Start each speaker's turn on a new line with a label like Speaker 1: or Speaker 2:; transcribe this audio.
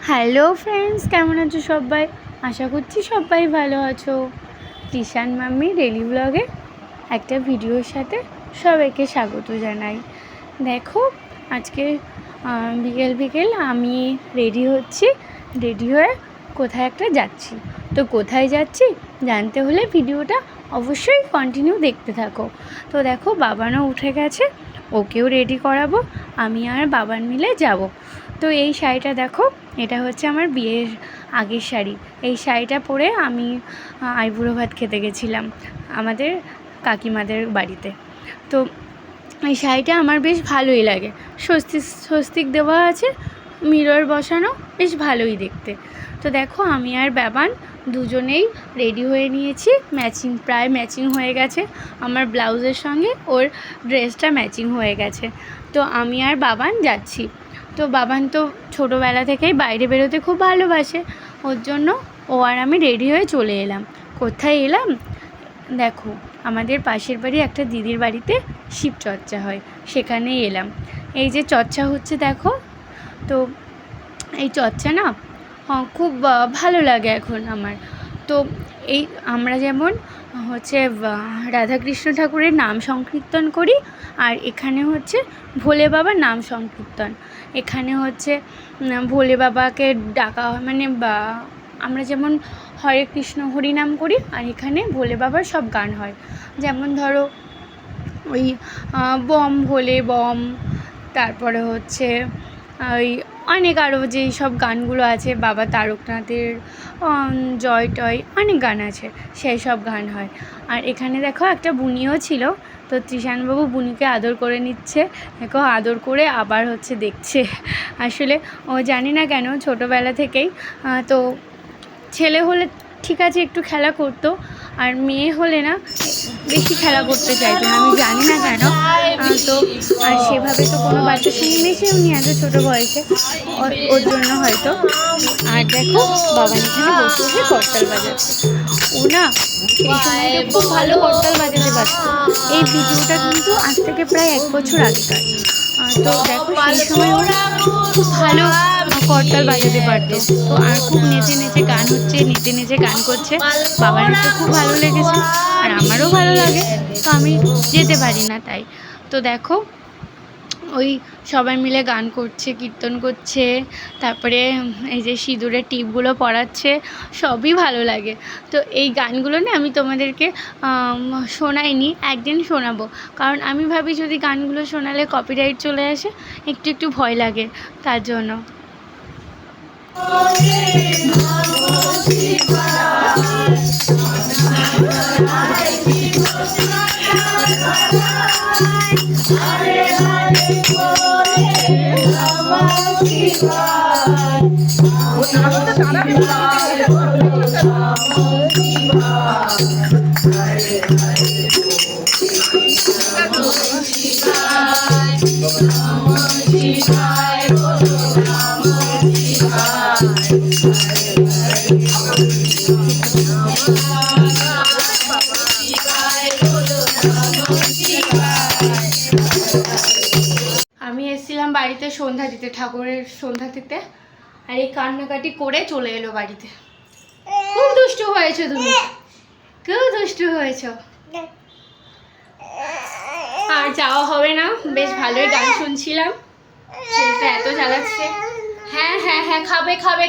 Speaker 1: Hello friends, কেমন আছো সবাই? আশা করছি সবাই ভালো আছো। তৃষান মাম্মি ডেলি ব্লগে একটা ভিডিওর সাথে সবাইকে স্বাগত জানাই। দেখো, আজকে বিকেল বিকেল আমি রেডি হচ্ছি, রেডি হয়ে কোথায় একটা যাচ্ছি। তো কোথায় যাচ্ছি জানতে হলে ভিডিওটা অবশ্যই কন্টিনিউ দেখতে থাকো। তো দেখো, বাবানও উঠে গেছে, ওকেও রেডি করাবো, আমি আর বাবান মিলে যাব। তো এই শাড়িটা দেখো, এটা হচ্ছে আমার বিয়ের আগের শাড়ি। এই শাড়িটা পরে আমি আইবুড়ো ভাত খেতে গেছিলাম আমাদের কাকিমাদের বাড়িতে। তো এই শাড়িটা আমার বেশ ভালোই লাগে, স্বস্তিক দেওয়া আছে, মিরর বসানো, বেশ ভালোই দেখতে। তো দেখো, আমি আর বাবান দুজনেই রেডি হয়ে নিয়েছি, প্রায় ম্যাচিং হয়ে গেছে। আমার ব্লাউজের সঙ্গে ওর ড্রেসটা ম্যাচিং হয়ে গেছে। তো আমি আর বাবান যাচ্ছি। তো বাবান তো ছোটোবেলা থেকেই বাইরে বেরোতে খুব ভালোবাসে, ওর জন্য ও আর আমি রেডি হয়ে চলে এলাম। কোথায় এলাম দেখো, আমাদের পাশের বাড়ি একটা দিদির বাড়িতে শিবচর্চা হয়, সেখানেই এলাম। এই যে চর্চা হচ্ছে দেখো, তো এই চর্চা না খুব ভালো লাগে এখন আমার। তো এই আমরা যেমন হচ্ছে রাধাকৃষ্ণ ঠাকুরের নাম সংকীর্তন করি, আর এখানে হচ্ছে ভোলে বাবার নাম সংকীর্তন। এখানে হচ্ছে ভোলে বাবাকে ডাকা হয়, মানে আমরা যেমন হরে কৃষ্ণ হরিনাম করি, আর এখানে ভোলে বাবার সব গান হয়। যেমন ধরো ওই বম ভোলে বম, তারপরে হচ্ছে ওই অনেক আরও যেই সব গানগুলো আছে, বাবা তারকনাথের জয় টয় অনেক গান আছে, সেই সব গান হয়। আর এখানে দেখো একটা বুনিও ছিল, তো তৃষানবাবু বুনিকে আদর করে নিচ্ছে। দেখো, আদর করে আবার হচ্ছে দেখছে। আসলে ও জানি না কেন ছোটোবেলা থেকেই, তো ছেলে হলে ঠিক আছে একটু খেলা করতো, আর মেয়ে হলে না বেশি খেলা করতে চাইতো না, আমি জানি না কেন। তো আর সেভাবে তো কোনো বাচ্চার সঙ্গে মেশেও নি এত ছোটো বয়সে, ওর জন্য হয়তো। আর দেখো, বাবা এখানে বসে বসে করতাল বাজাচ্ছে। ও না সেই সময়টা খুব ভালো করতাল বাজাতে পারতো। এই ভিডিওটা কিন্তু আজ থেকে প্রায় 1 বছর আগেকার। তো দেখো, সেই সময় ওরা খুব ভালো করতাল বাজাতে পারতো। তো আর খুব নেচে নেচে গান হচ্ছে, নেচে নেচে গান করছে, বাবার তো খুব ভালো লেগেছে, আর আমারও ভালো লাগে, তো আমি যেতে পারি না তাই। তো দেখো, ওই সবাই মিলে গান করছে, কীর্তন করছে, তারপরে এই যে সিঁদুরের টিপগুলো পরাচ্ছে, সবই ভালো লাগে। তো এই গানগুলো না আমি তোমাদেরকে শোনাইনি, একদিন শোনাবো, কারণ আমি ভাবি যদি গানগুলো শোনালে কপিরাইট চলে আসে, একটু ভয় লাগে, তার জন্য। আমি এসেছিলাম বাড়িতে সন্ধ্যা দিতে, ঠাকুরের সন্ধ্যা দিতে, আর এই কান্নাকাটি করে চলে এলো বাড়িতে। খুব দুষ্টু হয়েছো তুমি, খুব দুষ্টু হয়েছো। আর যাওয়া হবে না, বেশ ভালোই গান শুনছিলাম, ছেলেটা এত জ্বালাচ্ছে। হ্যাঁ হ্যাঁ হ্যাঁ, খাবে খাবে।